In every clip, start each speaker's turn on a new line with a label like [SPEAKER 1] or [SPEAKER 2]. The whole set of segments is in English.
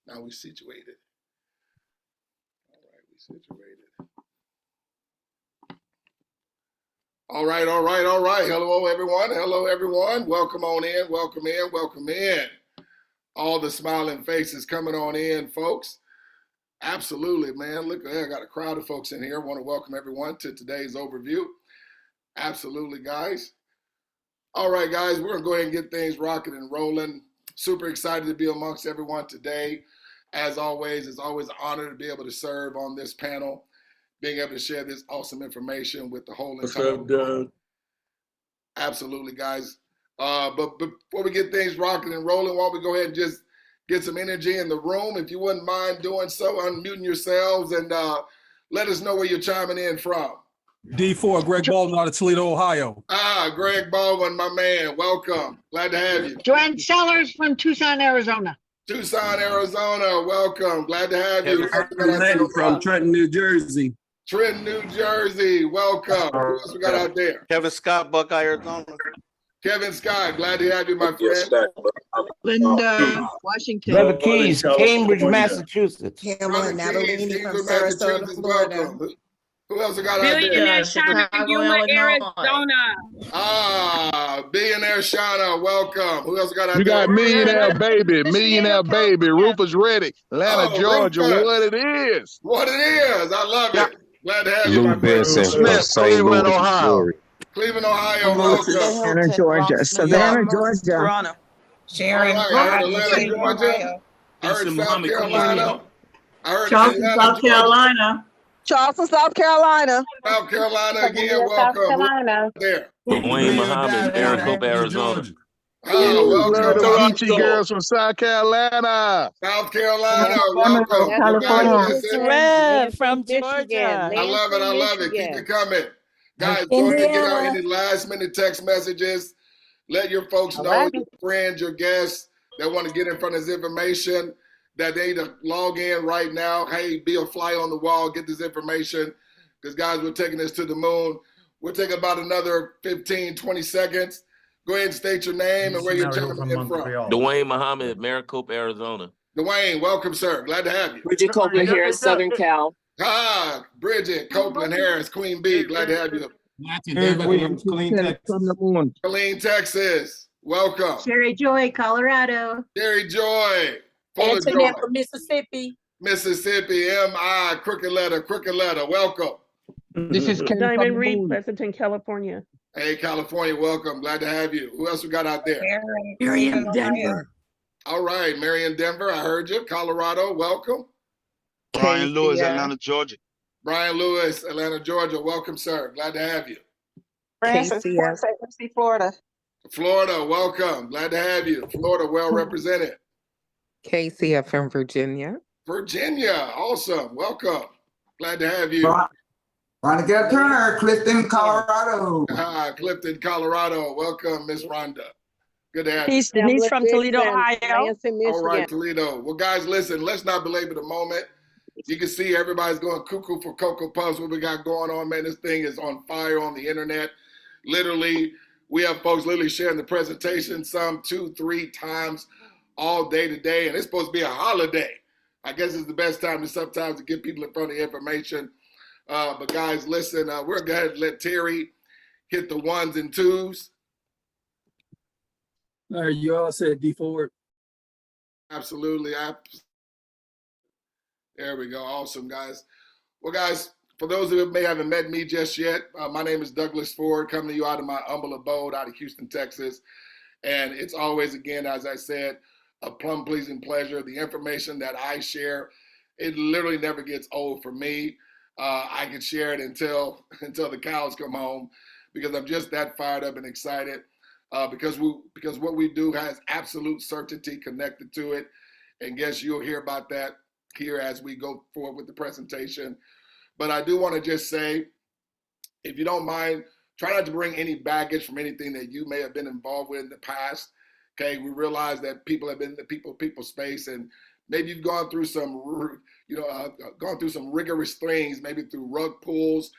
[SPEAKER 1] Now we situated. All right, we situated. All right. Hello, everyone. Hello, everyone. Welcome on in. Welcome in. Welcome in. All the smiling faces coming on in, folks. Absolutely, man. Look, I got a crowd of folks in here. I want to welcome everyone to today's overview. Absolutely, guys. All right, guys, we're going to go ahead and get things rocking and rolling. Super excited to be amongst everyone today. As always, it's always an honor to be able to serve on this panel, being able to share this awesome information with the whole entire world. Absolutely, guys. But before we get things rocking and rolling, why don't we go ahead and just get some energy in the room? If you wouldn't mind doing so, unmuting yourselves and let us know where you're chiming in from.
[SPEAKER 2] D4, Greg Baldwin out of Toledo, Ohio.
[SPEAKER 1] Greg Baldwin, my man. Welcome. Glad to have you.
[SPEAKER 3] Joanne Sellers from Tucson, Arizona.
[SPEAKER 1] Tucson, Arizona. Welcome. Glad to have you.
[SPEAKER 2] From Trenton, New Jersey.
[SPEAKER 1] Trenton, New Jersey. Welcome. Who else we got out there?
[SPEAKER 4] Kevin Scott, Buckeye, Arizona.
[SPEAKER 1] Kevin Scott, glad to have you, my friend.
[SPEAKER 3] Linda, Washington.
[SPEAKER 5] Brother Keys, Cambridge, Massachusetts.
[SPEAKER 6] Pamela Natalini from Sarasota, Florida.
[SPEAKER 1] Who else we got out
[SPEAKER 7] Billionaire
[SPEAKER 1] there?
[SPEAKER 7] Shauna from Yuma, Arizona.
[SPEAKER 1] Billionaire Shauna, welcome. Who else we got out there?
[SPEAKER 8] You got Millionaire Baby, Rufus Reddick, Atlanta, Georgia.
[SPEAKER 1] Rufus.
[SPEAKER 8] What it is.
[SPEAKER 1] What it is. I love it. Glad to have you, my friend.
[SPEAKER 8] Smith, Cleveland, Ohio.
[SPEAKER 1] Cleveland, Ohio, welcome.
[SPEAKER 3] Savannah, Georgia. Savannah, Georgia.
[SPEAKER 6] Toronto. Sharon,
[SPEAKER 1] Atlanta, Georgia. I heard South Carolina. I heard
[SPEAKER 3] Charleston, South Carolina.
[SPEAKER 6] Charleston, South Carolina.
[SPEAKER 1] South Carolina again, welcome. There.
[SPEAKER 5] 𝗗𝗶𝘀𝗰𝗹𝗶𝗺𝗏, Maricopa, Arizona.
[SPEAKER 8] Love the
[SPEAKER 1] Welcome.
[SPEAKER 8] Peachy girls from South Carolina.
[SPEAKER 1] South Carolina, welcome.
[SPEAKER 3] California.
[SPEAKER 7] From Georgia.
[SPEAKER 1] I love it. Keep it coming. Guys, go ahead and get out any last minute text messages. Let your folks know, your friends, your guests that want to get in front of this information, that they need to log in right now. Hey, be a fly on the wall, get this information. Because guys, we're taking this to the moon. We'll take about another 15, 20 seconds. Go ahead and state your name and where you're coming in from.
[SPEAKER 5] Dwayne Muhammad, Maricopa, Arizona.
[SPEAKER 1] Dwayne, welcome, sir. Glad to have you.
[SPEAKER 9] Bridget Copeland here in Southern Cal.
[SPEAKER 1] Bridget Copeland Harris, Queen Bee. Glad to have you. Killeen, Texas. Welcome.
[SPEAKER 3] Sherry Joy, Colorado.
[SPEAKER 1] Sherry Joy.
[SPEAKER 9] Antoinette from Mississippi.
[SPEAKER 1] Mississippi, M.I. Crooked letter. Welcome.
[SPEAKER 6] This is
[SPEAKER 7] Diamond Reed, Pleasanton, California.
[SPEAKER 1] Hey, California, welcome. Glad to have you. Who else we got out there?
[SPEAKER 3] Miriam, Denver.
[SPEAKER 1] All right, Marion, Denver. I heard you. Colorado, welcome.
[SPEAKER 4] Brian Lewis, Atlanta, Georgia.
[SPEAKER 1] Brian Lewis, Atlanta, Georgia. Welcome, sir. Glad to have you.
[SPEAKER 6] Francis, Florida.
[SPEAKER 1] Florida, welcome. Glad to have you. Florida, well represented.
[SPEAKER 10] KCF from Virginia.
[SPEAKER 1] Virginia, awesome. Welcome. Glad to have you.
[SPEAKER 11] Rhonda Turner, Clifton, Colorado.
[SPEAKER 1] Clifton, Colorado. Welcome, Miss Rhonda. Good to have you.
[SPEAKER 7] Denise from Toledo, Ohio.
[SPEAKER 1] All right, Toledo. Well, guys, listen, let's not belabor the moment. You can see everybody's going cuckoo for Cocoa Puffs. What we got going on, man, this thing is on fire on the internet. Literally, we have folks literally sharing the presentation some 2-3 times all day today, and it's supposed to be a holiday. I guess it's the best time to sometimes to get people in front of the information. But guys, listen, we're going to let Terry hit the 1s and 2s.
[SPEAKER 2] All right, you all said D4.
[SPEAKER 1] Absolutely. There we go. Awesome, guys. Well, guys, for those of you who may haven't met me just yet, my name is Douglas Ford, coming to you out of my humble abode out of Houston, Texas. And it's always, again, as I said, a plum-pleasing pleasure. The information that I share, it literally never gets old for me. I can share it until the cows come home, because I'm just that fired up and excited. Because what we do has absolute certainty connected to it. And guess you'll hear about that here as we go forward with the presentation. But I do want to just say, if you don't mind, try not to bring any baggage from anything that you may have been involved with in the past. Okay, we realize that people have been in the people space, and maybe you've gone through some, gone through some rigorous things, maybe through rug pulls,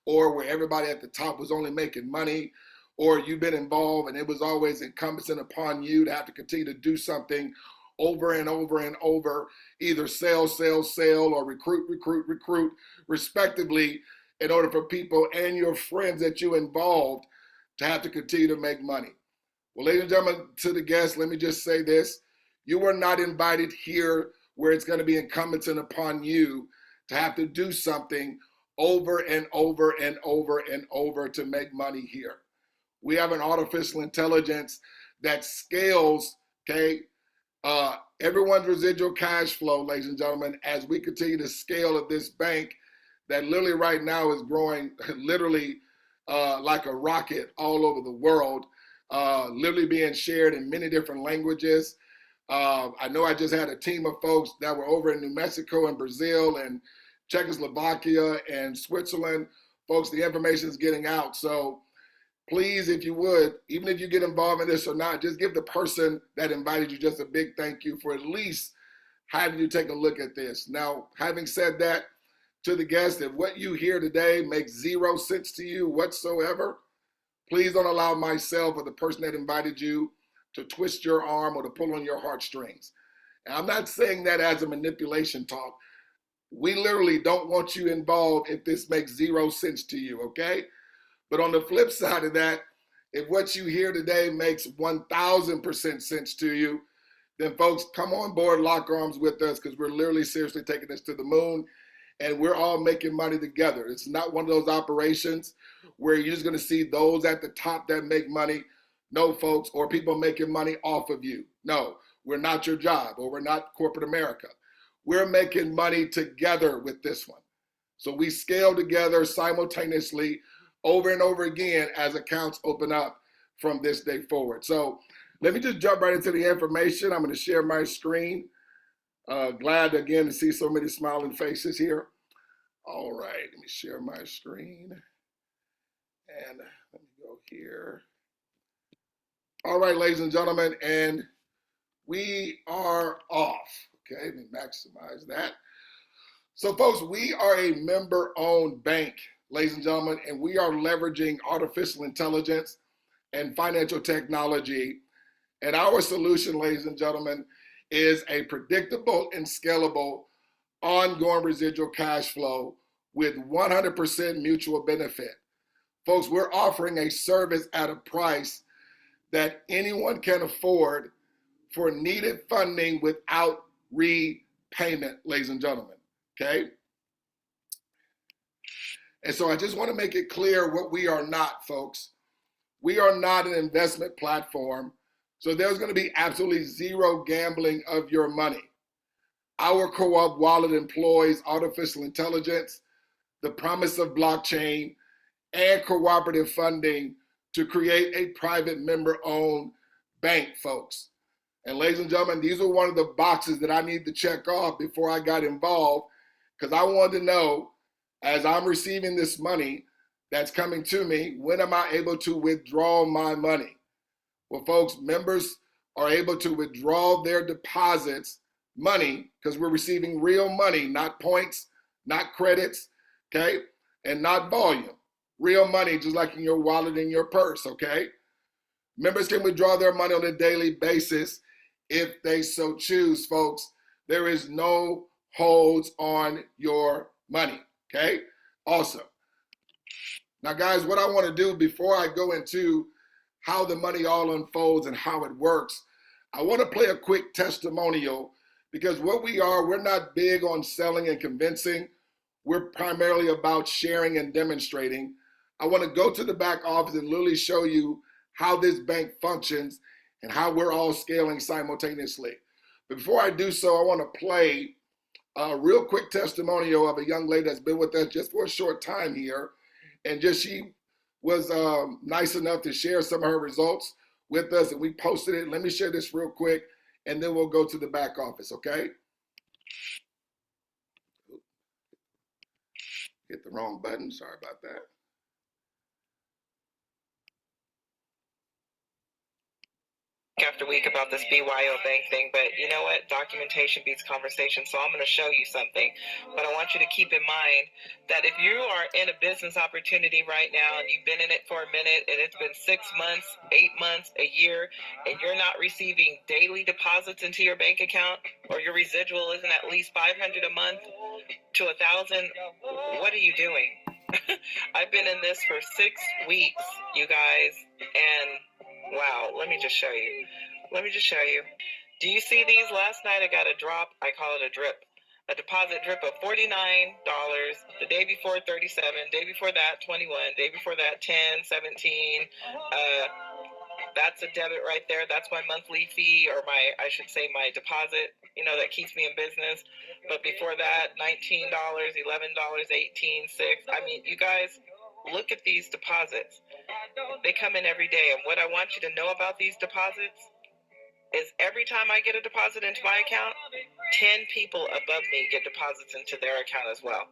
[SPEAKER 1] or where everybody at the top was only making money, or you've been involved and it was always encompassing upon you to have to continue to do something over and over and over, either sell, sell, sell, or recruit, recruit, recruit, respectively, in order for people and your friends that you involved to have to continue to make money. Well, ladies and gentlemen, to the guests, let me just say this. You were not invited here where it's going to be incumbent upon you to have to do something over and over and over and over to make money here. We have an artificial intelligence that scales, okay, everyone's residual cash flow, ladies and gentlemen, as we continue to scale at this bank that literally right now is growing literally like a rocket all over the world, literally being shared in many different languages. I know I just had a team of folks that were over in New Mexico and Brazil and Czechoslovakia and Switzerland. Folks, the information is getting out. So please, if you would, even if you get involved in this or not, just give the person that invited you just a big thank you for at least having you take a look at this. Now, having said that, to the guests, if what you hear today makes 0 sense to you whatsoever, please don't allow myself or the person that invited you to twist your arm or to pull on your heartstrings. And I'm not saying that as a manipulation talk. We literally don't want you involved if this makes 0 sense to you, okay? But on the flip side of that, if what you hear today makes 1,000% sense to you, then folks, come on board, lock arms with us, because we're literally seriously taking this to the moon, and we're all making money together. It's not one of those operations where you're just going to see those at the top that make money. No, folks, or people making money off of you. No, we're not your job, or we're not corporate America. We're making money together with this one. So we scale together simultaneously over and over again as accounts open up from this day forward. So let me just jump right into the information. I'm going to share my screen. Glad again to see so many smiling faces here. All right, let me share my screen. And let me go here. All right, ladies and gentlemen, and we are off. Okay, let me maximize that. So folks, we are a member-owned bank, ladies and gentlemen, and we are leveraging artificial intelligence and financial technology. And our solution, ladies and gentlemen, is a predictable and scalable ongoing residual cash flow with 100% mutual benefit. Folks, we're offering a service at a price that anyone can afford for needed funding without repayment, ladies and gentlemen, okay? And so I just want to make it clear what we are not, folks. We are not an investment platform, so there's going to be absolutely 0 gambling of your money. Our CoopWallet employs artificial intelligence, the promise of blockchain, and cooperative funding to create a private member-owned bank, folks. And ladies and gentlemen, these are one of the boxes that I need to check off before I got involved, because I wanted to know, as I'm receiving this money that's coming to me, when am I able to withdraw my money? Well, folks, members are able to withdraw their deposits, money, because we're receiving real money, not points, not credits, okay, and not volume. Real money, just like in your wallet and your purse, okay? Members can withdraw their money on a daily basis if they so choose, folks. There is no holds on your money, okay? Awesome. Now, guys, what I want to do before I go into how the money all unfolds and how it works, I want to play a quick testimonial, because what we are, we're not big on selling and convincing. We're primarily about sharing and demonstrating. I want to go to the back office and literally show you how this bank functions and how we're all scaling simultaneously. But before I do so, I want to play a real quick testimonial of a young lady that's been with us just for a short time here. And just she was nice enough to share some of her results with us, and we posted it. Let me share this real quick, and then we'll go to the back office, okay? Hit the wrong button, sorry about that.
[SPEAKER 12] after week about this BYO bank thing, but you know what? Documentation beats conversation, so I'm going to show you something. But I want you to keep in mind that if you are in a business opportunity right now and you've been in it for a minute and it's been 6 months, 8 months, a year, and you're not receiving daily deposits into your bank account, or your residual isn't at least $500 a month to $1,000, what are you doing? I've been in this for 6 weeks, you guys, and wow, let me just show you. Do you see these? Last night I got a drop. I call it a drip. A deposit drip of $49. The day before, 37. Day before that, 21. Day before that, 10, 17. That's a debit right there. That's my monthly fee, or I should say my deposit, that keeps me in business. But before that, $19, $11, 18, 6. I mean, you guys, look at these deposits. They come in every day. And what I want you to know about these deposits is every time I get a deposit into my account, 10 people above me get deposits into their account as well.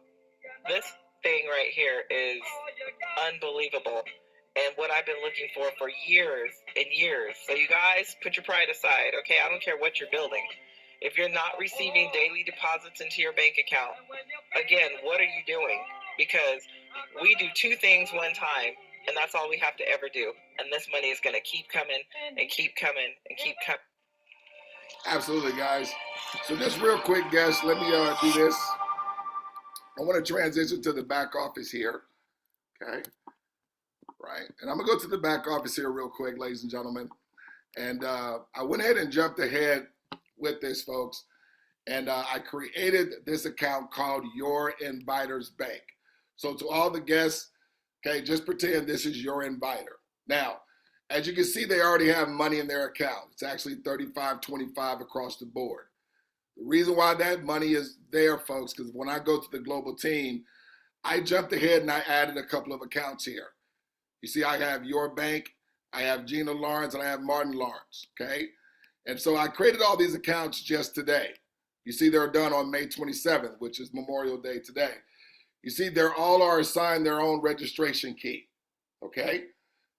[SPEAKER 12] This thing right here is unbelievable, and what I've been looking for years and years. So you guys, put your pride aside, okay? I don't care what you're building. If you're not receiving daily deposits into your bank account, again, what are you doing? Because we do 2 things one time, and that's all we have to ever do. And this money is going to keep coming and keep coming and keep coming.
[SPEAKER 1] Absolutely, guys. So just real quick, guys, let me do this. I want to transition to the back office here, okay? Right, and I'm going to go to the back office here real quick, ladies and gentlemen. And I went ahead and jumped ahead with this, folks. And I created this account called Your Inviter's Bank. So to all the guests, okay, just pretend this is your inviter. Now, as you can see, they already have money in their account. It's actually $35.25 across the board. The reason why that money is there, folks, because when I go to the global team, I jumped ahead and I added a couple of accounts here. You see, I have Your Bank, I have Gina Lawrence, and I have Martin Lawrence, okay? And so I created all these accounts just today. You see, they're done on May 27th, which is Memorial Day today. You see, they're all are assigned their own registration key, okay?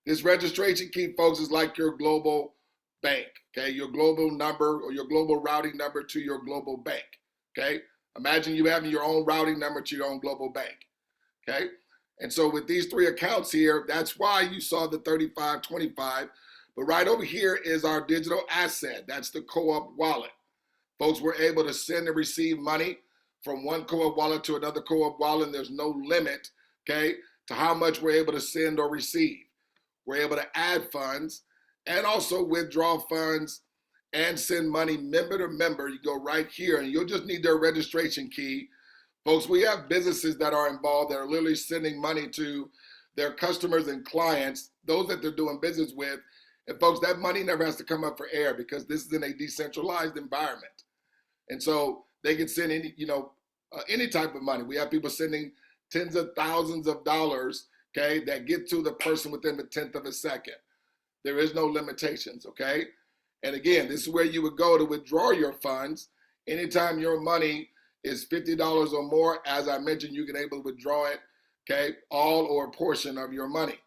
[SPEAKER 1] This registration key, folks, is like your global bank, okay? Your global number or your global routing number to your global bank, okay? Imagine you having your own routing number to your own global bank, okay? And so with these 3 accounts here, that's why you saw the $35.25. But right over here is our digital asset. That's the Co-op wallet. Folks, we're able to send and receive money from one Co-op wallet to another Co-op wallet, and there's no limit, okay, to how much we're able to send or receive. We're able to add funds and also withdraw funds and send money member to member. You go right here, and you'll just need their registration key. Folks, we have businesses that are involved that are literally sending money to their customers and clients, those that they're doing business with. And folks, that money never has to come up for air because this is in a decentralized environment. And so they can send any type of money. We have people sending tens of thousands of dollars, okay, that get to the person within the 10th of a second. There is no limitations, okay? And again, this is where you would go to withdraw your funds. Anytime your money is $50 or more, as I mentioned, you can able to withdraw it, okay, all or a portion of your money.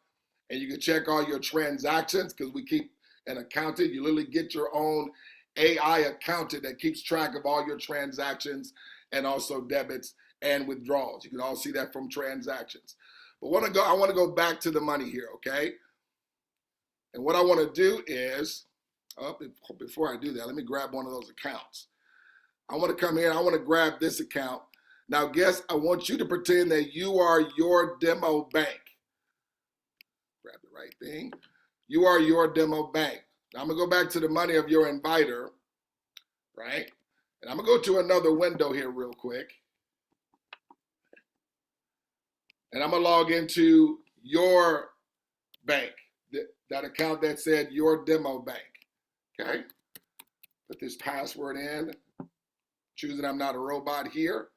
[SPEAKER 1] And you can check all your transactions because we keep an accountant. You literally get your own AI accountant that keeps track of all your transactions and also debits and withdrawals. You can all see that from transactions. But I want to go back to the money here, okay? And what I want to do is, before I do that, let me grab one of those accounts. I want to come here, I want to grab this account. Now, guess I want you to pretend that you are your demo bank. Grab the right thing. You are your demo bank. Now, I'm going to go back to the money of your inviter, right? And I'm going to go to another window here real quick. And I'm going to log into your bank, that account that said your demo bank, okay? Put this password in. Choosing I'm not a robot here.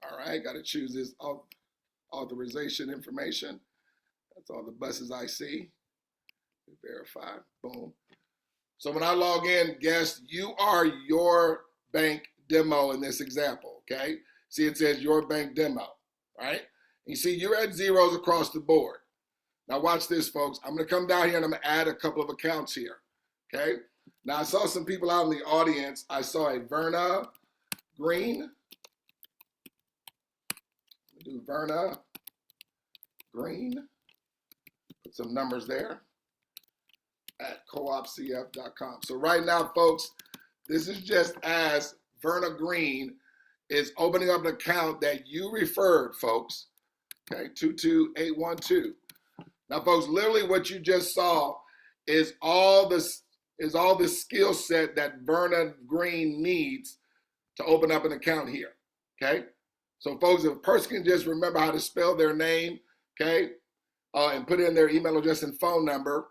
[SPEAKER 1] All right, got to choose this authorization information. That's all the buses I see. Verify, boom. So when I log in, guess you are your bank demo in this example, okay? See, it says your bank demo, right? You see, you're at zeros across the board. Now watch this, folks. I'm gonna come down here and I'm gonna add a couple of accounts here, okay? Now, I saw some people out in the audience. I saw a Verna Green. Do Verna Green. Put some numbers there at coopcf.com. So right now, folks, this is just as Verna Green is opening up an account that you referred, folks. Okay, 22812. Now, folks, literally what you just saw is all the skill set that Verna Green needs to open up an account here. Okay, so folks, if a person can just remember how to spell their name, okay, and put in their email address and phone number,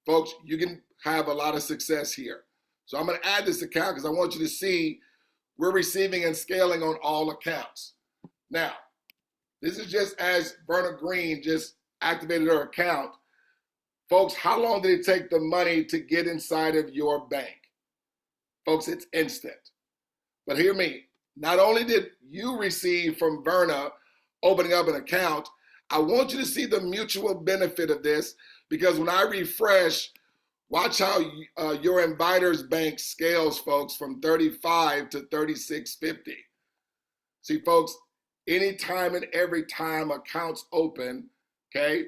[SPEAKER 1] folks, you can have a lot of success here. So I'm going to add this account because I want you to see we're receiving and scaling on all accounts. Now, this is just as Verna Green just activated her account. Folks, how long did it take the money to get inside of your bank? Folks, it's instant. But hear me, not only did you receive from Verna opening up an account, I want you to see the mutual benefit of this, because when I refresh, watch how your inviter's bank scales, folks, from 35 to 3650. See, folks, anytime and every time accounts open, okay,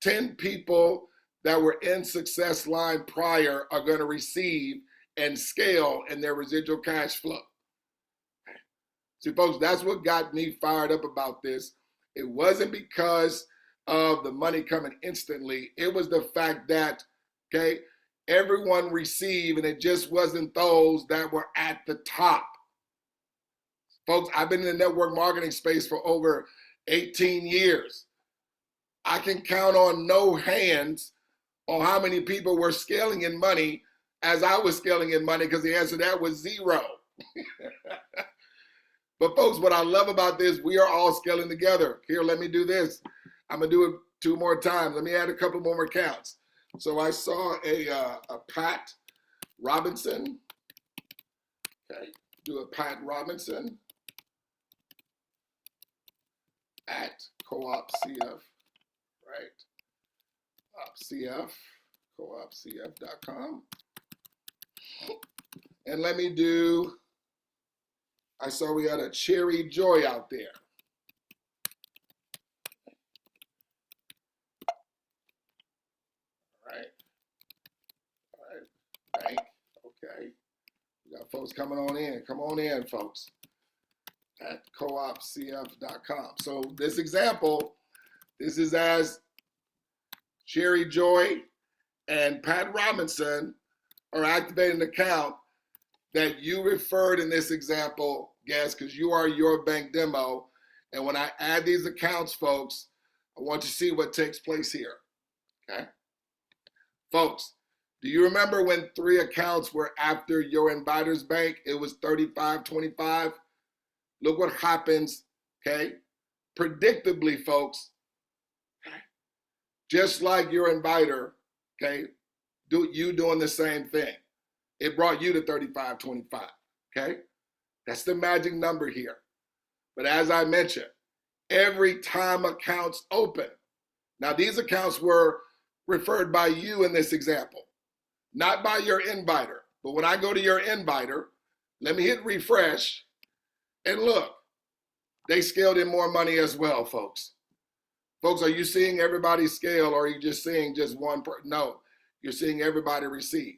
[SPEAKER 1] 10 people that were in success line prior are going to receive and scale in their residual cash flow. See, folks, that's what got me fired up about this. It wasn't because of the money coming instantly. It was the fact that, okay, everyone received, and it just wasn't those that were at the top. Folks, I've been in the network marketing space for over 18 years. I can count on no hands on how many people were scaling in money as I was scaling in money, because the answer to that was 0. But folks, what I love about this, we are all scaling together. Here, let me do this. I'm gonna do it 2 more times. Let me add a couple more accounts. So I saw a Pat Robinson. Okay, do a Pat Robinson at CoopCF, right? CF, coopcf.com. And let me do, I saw we had a Cherry Joy out there. All right, bank, okay. We got folks coming on in. Come on in, folks, at coopcf.com. So this example, this is as Cherry Joy and Pat Robinson are activating an account that you referred in this example, guys, because you are your bank demo. And when I add these accounts, folks, I want you to see what takes place here, okay? Folks, do you remember when 3 accounts were after your inviter's bank? It was 3525. Look what happens, okay? Predictably, folks, just like your inviter, okay, doing the same thing. It brought you to 3525, okay? That's the magic number here. But as I mentioned, every time accounts open, now these accounts were referred by you in this example, not by your inviter. But when I go to your inviter, let me hit refresh, and look, they scaled in more money as well, folks. Folks, are you seeing everybody scale, or are you just seeing just one person? No, you're seeing everybody receive.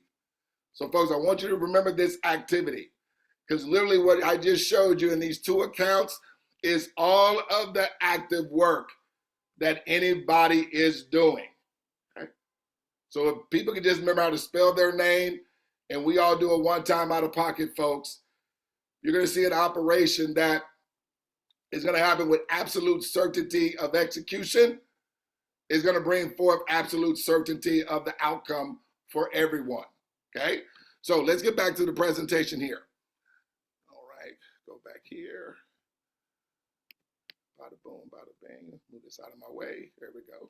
[SPEAKER 1] So folks, I want you to remember this activity, because literally what I just showed you in these 2 accounts is all of the active work that anybody is doing. Okay? So if people can just remember how to spell their name, and we all do a one-time out-of-pocket, folks, you're going to see an operation that is going to happen with absolute certainty of execution. Is going to bring forth absolute certainty of the outcome for everyone. Okay, so let's get back to the presentation here. All right, go back here. Bada boom, bada bang. Move this out of my way. There we go.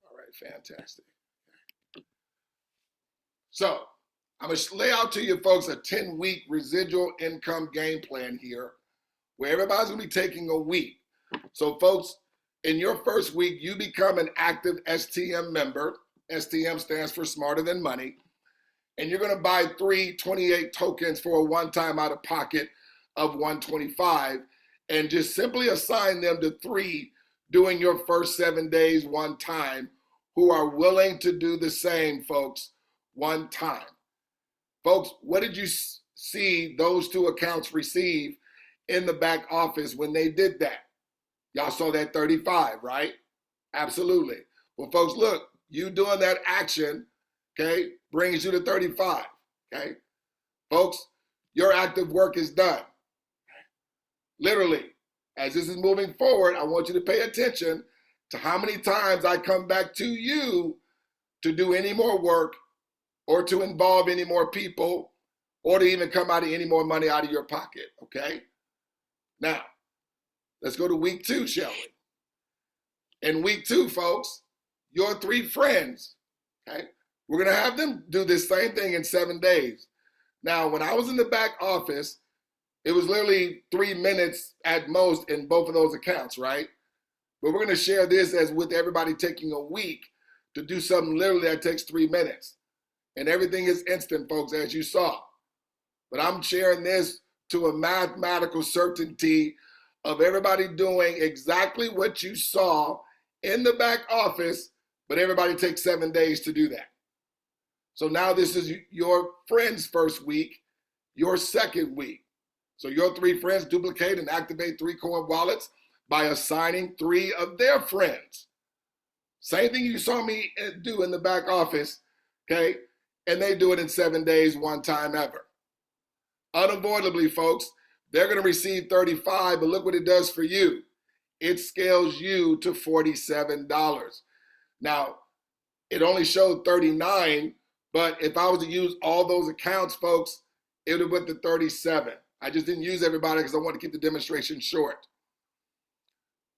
[SPEAKER 1] All right, fantastic. So I'm going to lay out to you folks a 10-week residual income game plan here, where everybody's going to be taking a week. So folks, in your first week, you become an active STM member. STM stands for Smarter Than Money. and you're going to buy 3 28 tokens for a one-time out of pocket of 125, and just simply assign them to 3 doing your first 7 days one time who are willing to do the same, folks, one time. Folks, what did you see those 2 accounts receive in the back office when they did that? Y'all saw that 35, right? Absolutely. Well, folks, look, you doing that action, okay, brings you to 35, okay? Folks, your active work is done. Literally, as this is moving forward, I want you to pay attention to how many times I come back to you to do any more work or to involve any more people or to even come out of any more money out of your pocket, okay? Now, let's go to week 2, shall we? In week 2, folks, your 3 friends, okay? We're gonna have them do this same thing in 7 days. Now, when I was in the back office, it was literally 3 minutes at most in both of those accounts, right? But we're gonna share this as with everybody taking a week to do something literally that takes 3 minutes. And everything is instant, folks, as you saw. But I'm sharing this to a mathematical certainty of everybody doing exactly what you saw in the back office, but everybody takes 7 days to do that. So now this is your friend's first week, your second week. So your 3 friends duplicate and activate 3 coin wallets by assigning 3 of their friends. Same thing you saw me do in the back office, okay? And they do it in 7 days, one time ever. Unavoidably, folks, they're gonna receive 35, but look what it does for you. It scales you to $47. Now, it only showed 39, but if I was to use all those accounts, folks, it would have went to 37. I just didn't use everybody because I want to keep the demonstration short.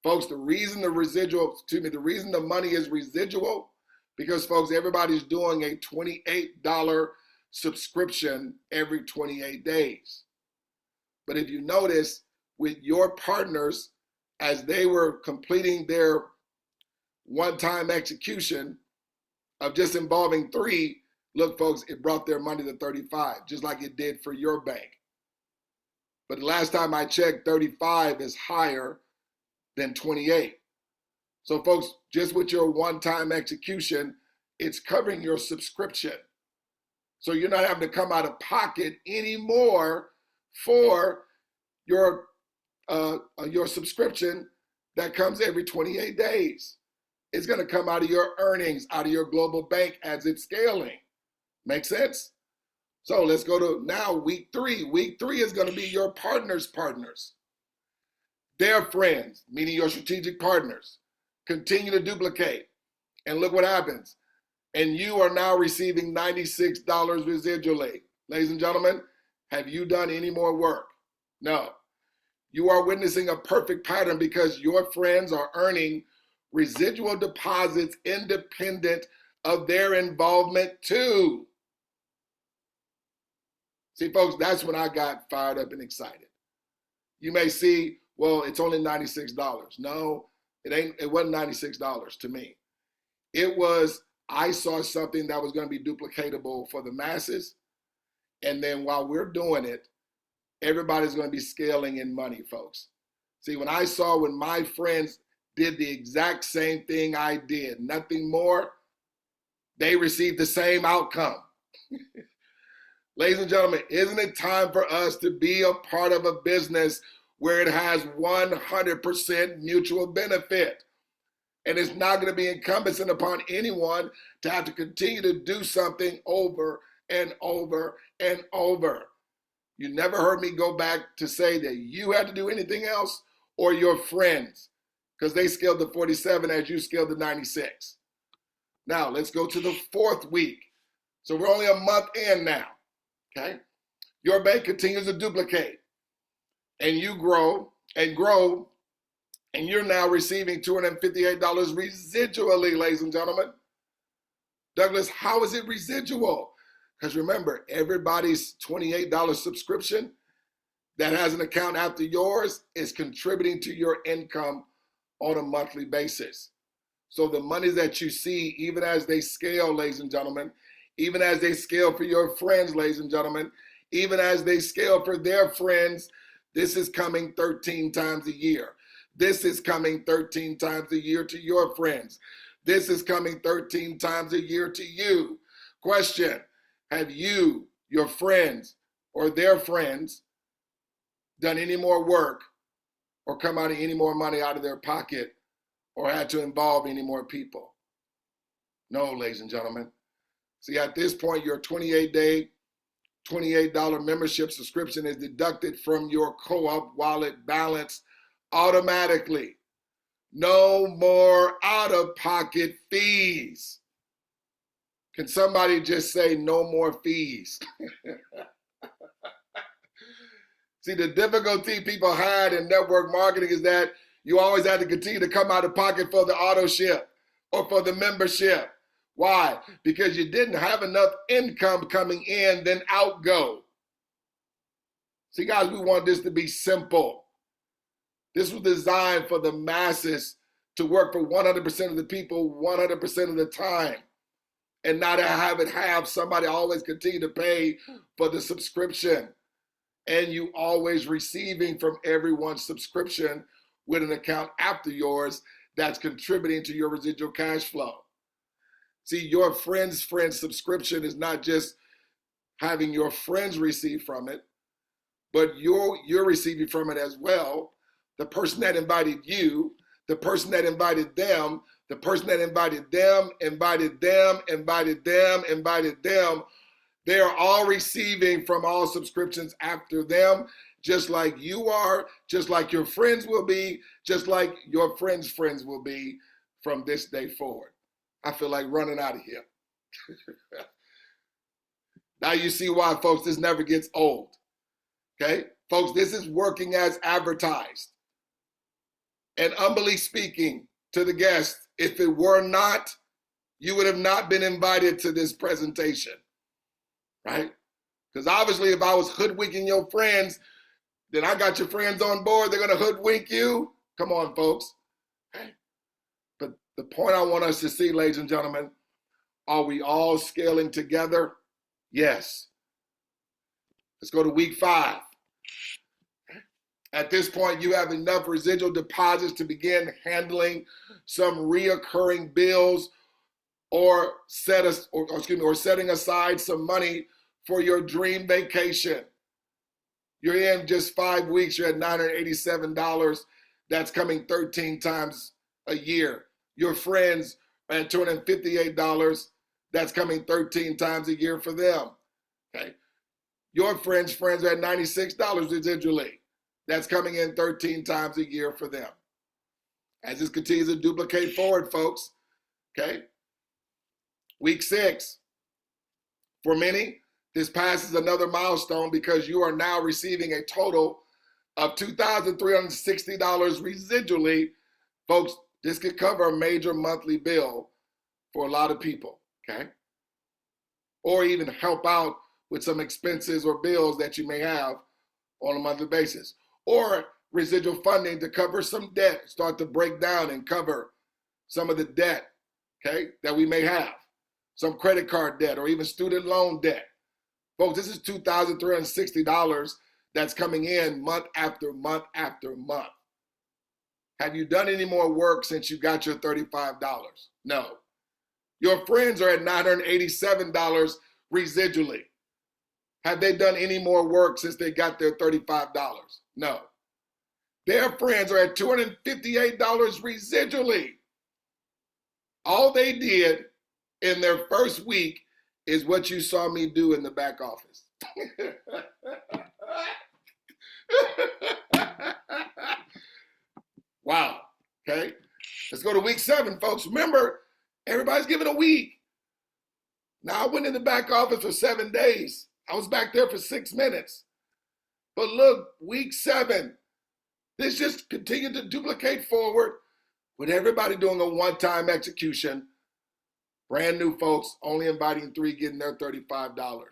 [SPEAKER 1] Folks, the reason the reason the money is residual, because folks, everybody's doing a $28 subscription every 28 days. But if you notice, with your partners, as they were completing their one-time execution of just involving 3, look, folks, it brought their money to 35, just like it did for your bank. But the last time I checked, 35 is higher than 28. So, folks, just with your one-time execution, it's covering your subscription. So you're not having to come out of pocket anymore for your subscription that comes every 28 days. It's going to come out of your earnings, out of your global bank as it's scaling. Make sense? So let's go to now week 3. Week 3 is going to be your partners' partners. Their friends, meaning your strategic partners, continue to duplicate. And look what happens. And you are now receiving $96 residually. Ladies and gentlemen, have you done any more work? No. You are witnessing a perfect pattern because your friends are earning residual deposits independent of their involvement too. See, folks, that's when I got fired up and excited. You may see, well, it's only $96. No, it wasn't $96 to me. It was, I saw something that was going to be duplicatable for the masses. And then while we're doing it, everybody's going to be scaling in money, folks. See, when I saw when my friends did the exact same thing I did, nothing more, they received the same outcome. Ladies and gentlemen, isn't it time for us to be a part of a business where it has 100% mutual benefit? And it's not going to be incumbent upon anyone to have to continue to do something over and over and over. You never heard me go back to say that you had to do anything else or your friends, because they scaled to 47 as you scaled to 96. Now, let's go to the 4th week. So we're only a month in now, okay? Your bank continues to duplicate, and you grow and grow, and you're now receiving $258 residually, ladies and gentlemen. Douglas, how is it residual? Because remember, everybody's $28 subscription that has an account after yours is contributing to your income on a monthly basis. So the money that you see, even as they scale, ladies and gentlemen, even as they scale for your friends, ladies and gentlemen, even as they scale for their friends, this is coming 13 times a year. This is coming 13 times a year to your friends. This is coming 13 times a year to you. Question, have you, your friends, or their friends done any more work or come out of any more money out of their pocket or had to involve any more people? No, ladies and gentlemen. See, at this point, your 28-day, $28 membership subscription is deducted from your co-op wallet balance automatically. No more out-of-pocket fees. Can somebody just say no more fees? See, the difficulty people had in network marketing is that you always had to continue to come out of pocket for the auto ship or for the membership. Why? Because you didn't have enough income coming in, then outgo. See, guys, we want this to be simple. This was designed for the masses to work for 100% of the people 100% of the time, and not to have somebody always continue to pay for the subscription, and you always receiving from everyone's subscription with an account after yours that's contributing to your residual cash flow. See, your friend's subscription is not just having your friends receive from it, but you're receiving from it as well. The person that invited you, the person that invited them, the person that invited them, invited them, invited them, invited them, they are all receiving from all subscriptions after them, just like you are, just like your friends will be, just like your friends' friends will be from this day forward. I feel like running out of here. Now you see why, folks, this never gets old. Okay? Folks, this is working as advertised. And humbly speaking to the guests, if it were not, you would have not been invited to this presentation. Right? Because obviously if I was hoodwinking your friends, then I got your friends on board, they're going to hoodwink you. Come on, folks. Okay? But the point I want us to see, ladies and gentlemen, are we all scaling together? Yes. Let's go to week 5. At this point, you have enough residual deposits to begin handling some reoccurring bills or setting aside some money for your dream vacation. You're in just 5 weeks, you're at $987. That's coming 13 times a year. Your friends are at $258. That's coming 13 times a year for them. Okay. Your friends are at $96 residually. That's coming in 13 times a year for them. As this continues to duplicate forward, folks. Okay. Week 6. For many, this passes another milestone because you are now receiving a total of $2,360 residually. Folks, this could cover a major monthly bill for a lot of people, okay? Or even help out with some expenses or bills that you may have on a monthly basis. Or residual funding to cover some debt, start to break down and cover some of the debt, okay, that we may have. Some credit card debt or even student loan debt. Folks, this is $2,360 that's coming in month after month after month. Have you done any more work since you got your $35? No. Your friends are at $987 residually. Have they done any more work since they got their $35? No. Their friends are at $258 residually. All they did in their first week is what you saw me do in the back office. Wow. Okay. Let's go to week 7, folks. Remember, everybody's given a week. Now, I went in the back office for 7 days. I was back there for 6 minutes. But look, week 7, this just continued to duplicate forward with everybody doing a one-time execution. Brand new folks, only inviting 3, getting their $35. Okay.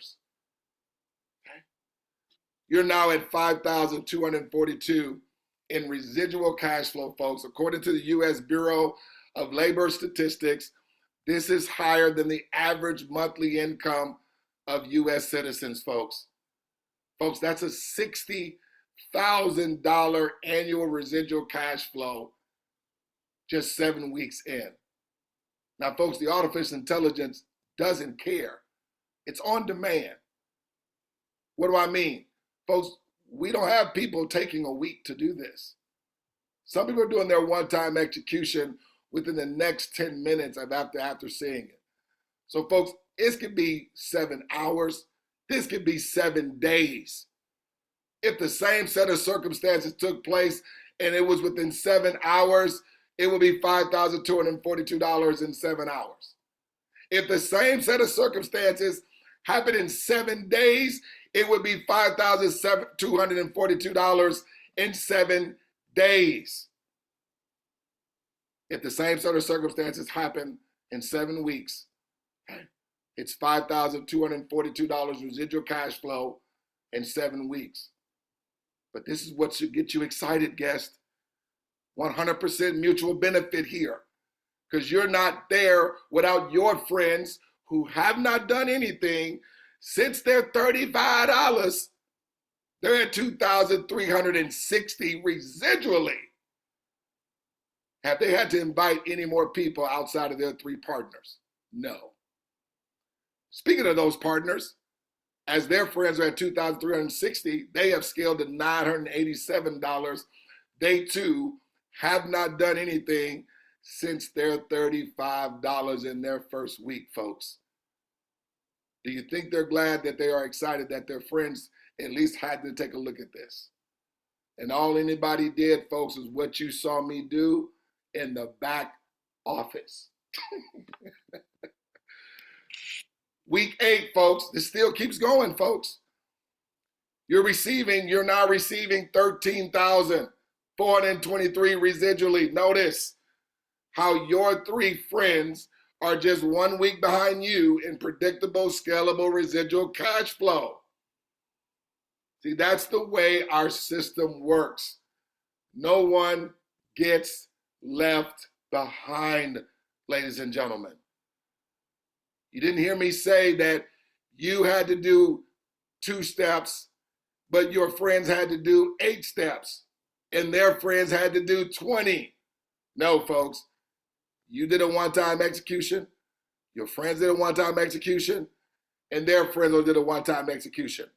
[SPEAKER 1] You're now at $5,242 in residual cash flow, folks. According to the U.S. Bureau of Labor Statistics, This is higher than the average monthly income of U.S. citizens, folks. Folks, that's a $60,000 annual residual cash flow just 7 weeks in. Now, folks, the artificial intelligence doesn't care. It's on demand. What do I mean? Folks, we don't have people taking a week to do this. Some people are doing their one-time execution within the next 10 minutes after seeing it. So, folks, it could be 7 hours. This could be 7 days. If the same set of circumstances took place and it was within 7 hours, it would be $5,242 in 7 hours. If the same set of circumstances happened in 7 days, it would be $5,242 in 7 days. If the same set of circumstances happen in 7 weeks, it's $5,242 residual cash flow in 7 weeks. But this is what should get you excited, guest. 100% mutual benefit here, because you're not there without your friends who have not done anything since they're $35. They're at $2,360 residually. Have they had to invite any more people outside of their 3 partners? No. Speaking of those partners, as their friends are at $2,360, they have scaled to $987. They too have not done anything since their $35 in their first week, folks. Do you think they're glad that they are excited that their friends at least had to take a look at this? And all anybody did, folks, is what you saw me do in the back office. Week 8, folks, this still keeps going, folks. You're now receiving $13,423 residually. Notice how your 3 friends are just 1 week behind you in predictable, scalable residual cash flow. See, that's the way our system works. No one gets left behind, ladies and gentlemen. You didn't hear me say that you had to do 2 steps, but your friends had to do 8 steps, and their friends had to do 20. No, folks. You did a one-time execution, your friends did a one-time execution, and their friends did a one-time execution.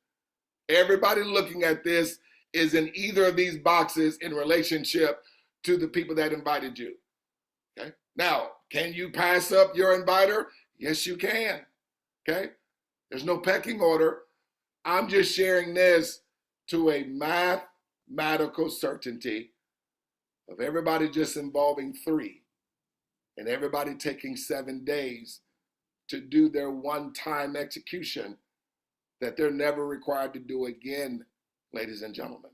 [SPEAKER 1] Everybody looking at this is in either of these boxes in relationship to the people that invited you. Okay? Now, can you pass up your inviter? Yes, you can. Okay? There's no pecking order. I'm just sharing this to a mathematical certainty of everybody just involving 3 and everybody taking 7 days to do their one-time execution that they're never required to do again, ladies and gentlemen.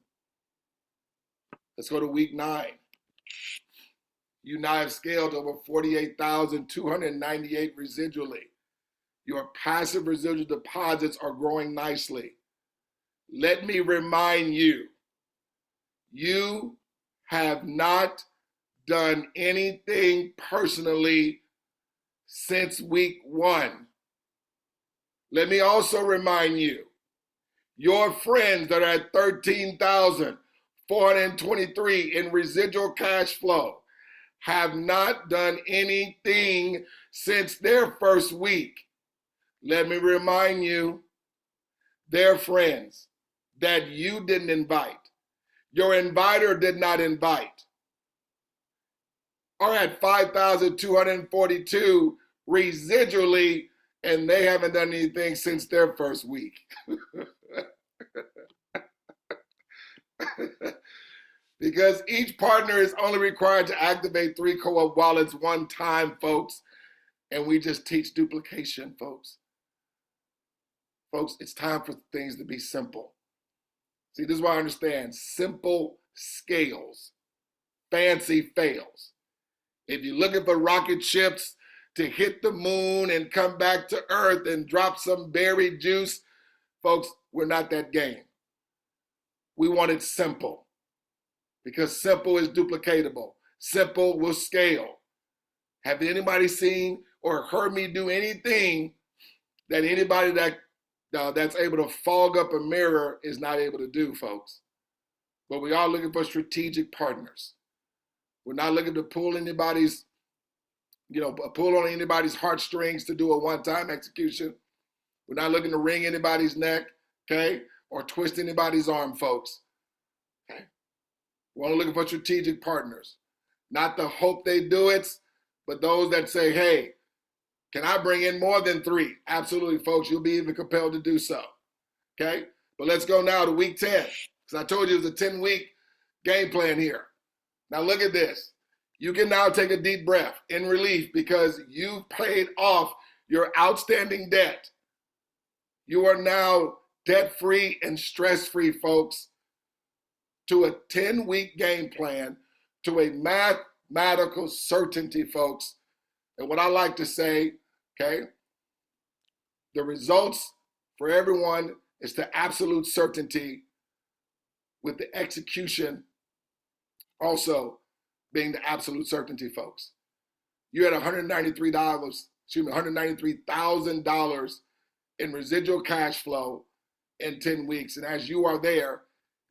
[SPEAKER 1] Let's go to week 9. You now have scaled over 48,298 residually. Your passive residual deposits are growing nicely. Let me remind you, you have not done anything personally since week 1. Let me also remind you, your friends that are at $13,423 in residual cash flow have not done anything since their first week. Let me remind you, their friends that you didn't invite, your inviter did not invite, are at $5,242 residually, and they haven't done anything since their first week. Because each partner is only required to activate 3 co-op wallets one time, folks. And we just teach duplication, folks. Folks, it's time for things to be simple. See, this is what I understand. Simple scales, fancy fails. If you're looking for rocket ships to hit the moon and come back to Earth and drop some berry juice, folks, we're not that game. We want it simple. Because simple is duplicatable. Simple will scale. Have anybody seen or heard me do anything that anybody that's able to fog up a mirror is not able to do, folks. But we are looking for strategic partners. We're not looking to pull anybody's, pull on anybody's heartstrings to do a one-time execution. We're not looking to wring anybody's neck, okay, or twist anybody's arm, folks. Okay? We're only looking for strategic partners, not the hope they do it, but those that say, hey, can I bring in more than 3? Absolutely, folks. You'll be even compelled to do so. Okay? But let's go now to week 10. Because I told you it was a 10-week game plan here. Now look at this. You can now take a deep breath in relief because you've paid off your outstanding debt. You are now debt-free and stress-free, folks, to a 10-week game plan, to a mathematical certainty, folks. And what I like to say, okay, the results for everyone is to absolute certainty, with the execution also being the absolute certainty, folks. You had $193,000 in residual cash flow in 10 weeks. And as you are there,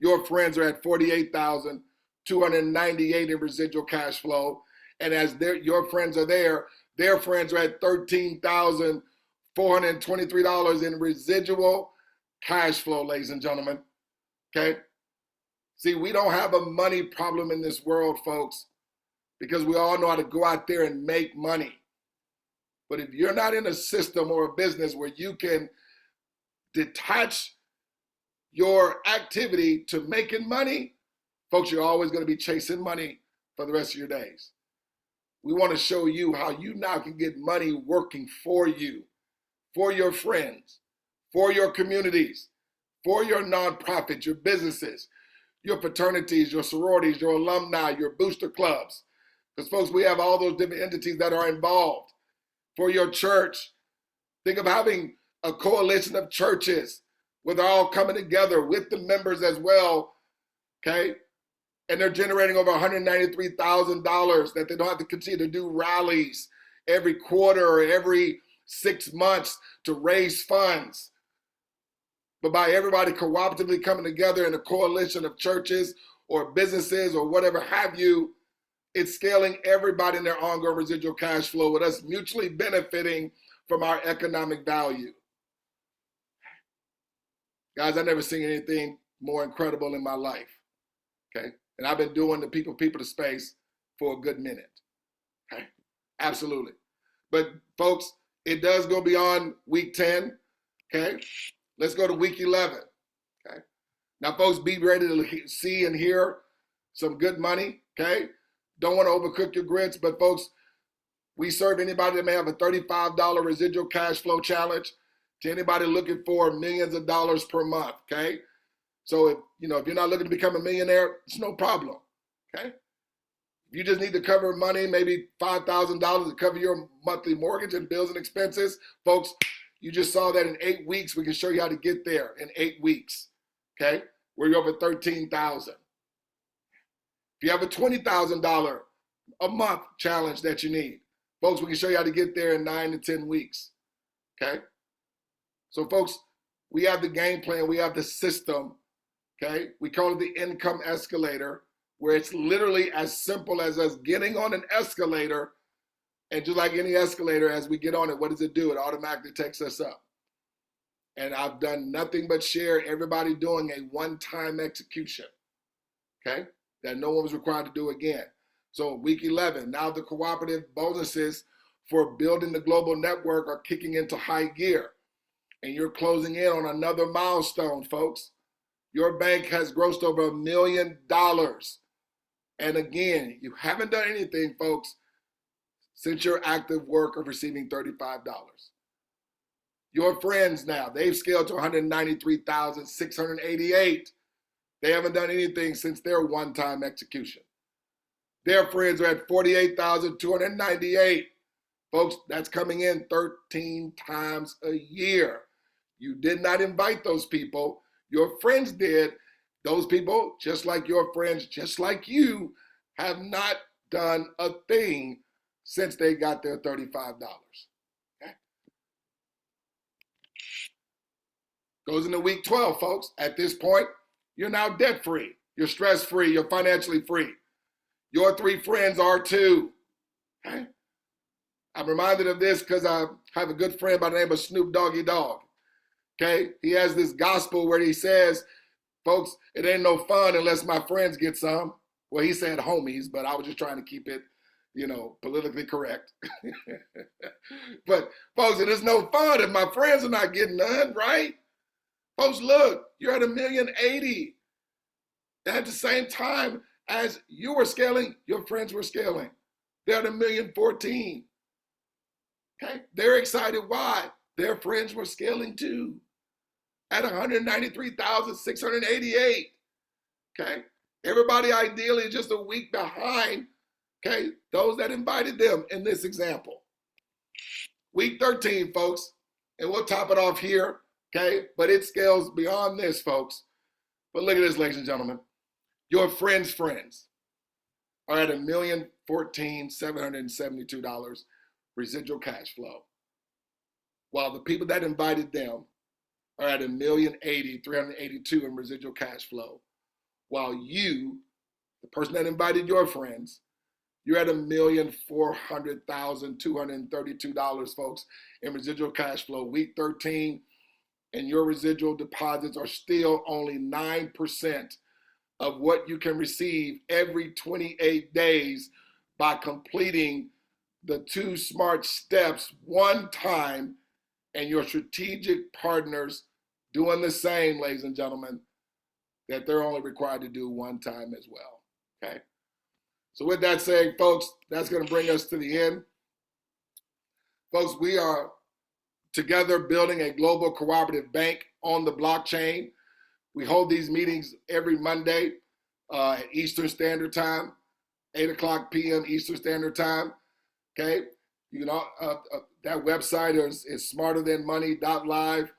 [SPEAKER 1] your friends are at $48,298 in residual cash flow. And as your friends are there, their friends are at $13,423 in residual cash flow, ladies and gentlemen. Okay? See, we don't have a money problem in this world, folks, because we all know how to go out there and make money. But if you're not in a system or a business where you can detach your activity to making money, folks, you're always going to be chasing money for the rest of your days. We want to show you how you now can get money working for you, for your friends, for your communities, for your nonprofits, your businesses, your fraternities, your sororities, your alumni, your booster clubs. Because, folks, we have all those different entities that are involved. For your church, think of having a coalition of churches where they're all coming together with the members as well, okay? And they're generating over $193,000 that they don't have to continue to do rallies every quarter or every 6 months to raise funds. But by everybody cooperatively coming together in a coalition of churches or businesses or whatever have you, it's scaling everybody in their ongoing residual cash flow with us mutually benefiting from our economic value. Guys, I've never seen anything more incredible in my life, okay? And I've been doing the people to space for a good minute, okay? Absolutely. But folks, it does go beyond week 10, okay? Let's go to week 11, okay? Now, folks, be ready to see and hear some good money, okay? Don't want to overcook your grits, but folks, we serve anybody that may have a $35 residual cash flow challenge to anybody looking for millions of dollars per month, okay? So if you're not looking to become a millionaire, it's no problem, okay? If you just need to cover money, maybe $5,000 to cover your monthly mortgage and bills and expenses, folks, you just saw that in 8 weeks. We can show you how to get there in 8 weeks, okay? We're over $13,000. If you have a $20,000 a month challenge that you need, folks, we can show you how to get there in 9 to 10 weeks, okay? So, folks, we have the game plan. We have the system, okay? We call it the income escalator, where it's literally as simple as us getting on an escalator, and just like any escalator, as we get on it, what does it do? It automatically takes us up. And I've done nothing but share everybody doing a one-time execution, okay? That no one was required to do again. So week 11, now the cooperative bonuses for building the global network are kicking into high gear. And you're closing in on another milestone, folks. Your bank has grossed over $1 million. And again, you haven't done anything, folks, since your active work of receiving $35. Your friends now, they've scaled to $193,688. They haven't done anything since their one-time execution. Their friends are at $48,298. Folks, that's coming in 13 times a year. You did not invite those people. Your friends did. Those people, just like your friends, just like you, have not done a thing since they got their $35. Okay? Goes into week 12, folks. At this point, you're now debt-free. You're stress-free. You're financially free. Your 3 friends are too. Okay? I'm reminded of this because I have a good friend by the name of Snoop Doggy Dogg. Okay? He has this gospel where he says, folks, it ain't no fun unless my friends get some. Well, he said homies, but I was just trying to keep it, politically correct. But folks, it is no fun if my friends are not getting none, right? Folks, look, you're at $1,080,000. At the same time as you were scaling, your friends were scaling. They're at $1,014,000. Okay, they're excited. Why? Their friends were scaling too. At $193,688. Okay, everybody ideally is just a week behind. Okay, those that invited them in this example. Week 13, folks, and we'll top it off here. Okay, but it scales beyond this, folks. But look at this, ladies and gentlemen. Your friends' friends are at $1,014,772 residual cash flow, while the people that invited them are at $1,080,382 in residual cash flow, while you, the person that invited your friends, you're at $1,400,232, folks, in residual cash flow. Week 13, and your residual deposits are still only 9% of what you can receive every 28 days by completing the 2 smart steps one time, and your strategic partners doing the same, ladies and gentlemen, that they're only required to do one time as well. Okay? So with that said, folks, that's going to bring us to the end. Folks, we are together building a global cooperative bank on the blockchain. We hold these meetings every Monday at Eastern Standard Time, 8 p.m. Eastern Standard Time. Okay, you know that website is smarterthanmoney.live,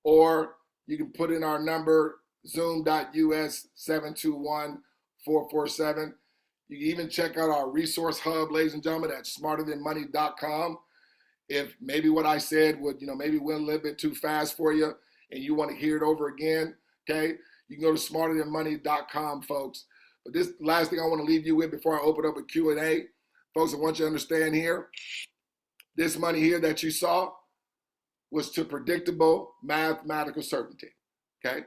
[SPEAKER 1] or you can put in our number zoom.us 721-447. You can even check out our resource hub, ladies and gentlemen, at smarterthanmoney.com. If maybe what I said would, maybe went a little bit too fast for you and you want to hear it over again, okay, you can go to smarterthanmoney.com, folks. But this last thing I want to leave you with before I open up a Q&A, folks, I want you to understand here, this money here that you saw was to predictable mathematical certainty, okay,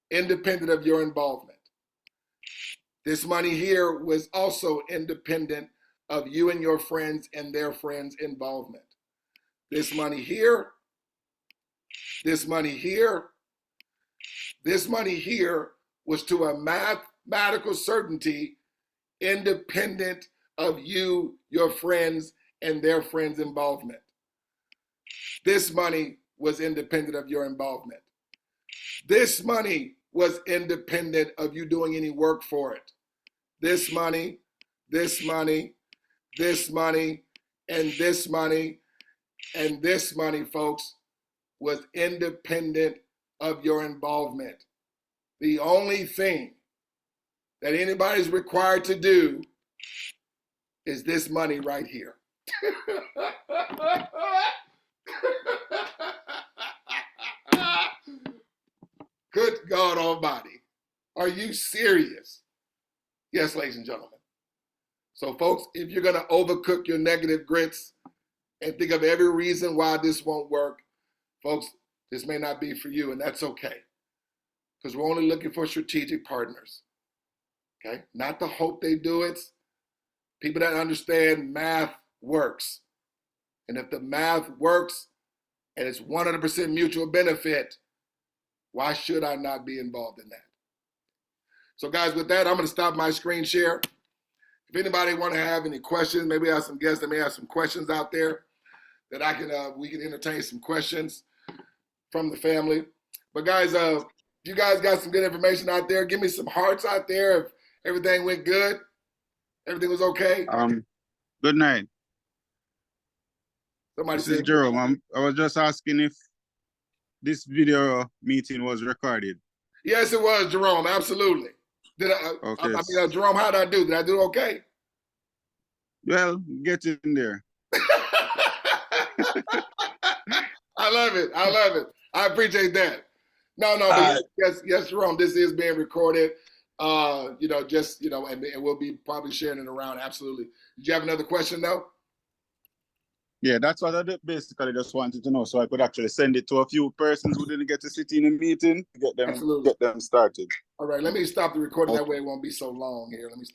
[SPEAKER 1] independent of your involvement. This money here was also independent of you and your friends and their friends' involvement. This money here, this money here, this money here was to a mathematical certainty independent of you, your friends, and their friends' involvement. This money was independent of your involvement. This money was independent of you doing any work for it. This money, this money, this money, and this money, and this money, folks, was independent of your involvement. The only thing that anybody's required to do is this money right here. Good God Almighty. Are you serious? Yes, ladies and gentlemen. So, folks, if you're going to overcook your negative grits and think of every reason why this won't work, folks, this may not be for you, and that's okay. Because we're only looking for strategic partners. Okay? Not to hope they do it. People that understand math works. And if the math works and it's 100% mutual benefit, why should I not be involved in that? So guys, with that, I'm going to stop my screen share. If anybody want to have any questions, maybe I have some guests that may have some questions out there that I can we can entertain some questions from the family. But guys, if you guys got some good information out there, give me some hearts out there if everything went good. Everything was okay.
[SPEAKER 13] Good night.
[SPEAKER 1] Somebody
[SPEAKER 13] This is Jerome. I was just asking if this video meeting was recorded.
[SPEAKER 1] Yes, it was, Jerome. Absolutely. Did I?
[SPEAKER 13] Okay.
[SPEAKER 1] Jerome, how did I do? Did I do okay?
[SPEAKER 13] Well, get in there.
[SPEAKER 1] I love it. I love it. I appreciate that. No, but yes, Jerome, this is being recorded. You know, just, you know, and we'll be probably sharing it around. Absolutely. Did you have another question though?
[SPEAKER 13] Yeah, that's what I basically just wanted to know, so I could actually send it to a few persons who didn't get to sit in a meeting to get them started.
[SPEAKER 1] All right, let me stop the recording. That way it won't be so long here. Let me stop.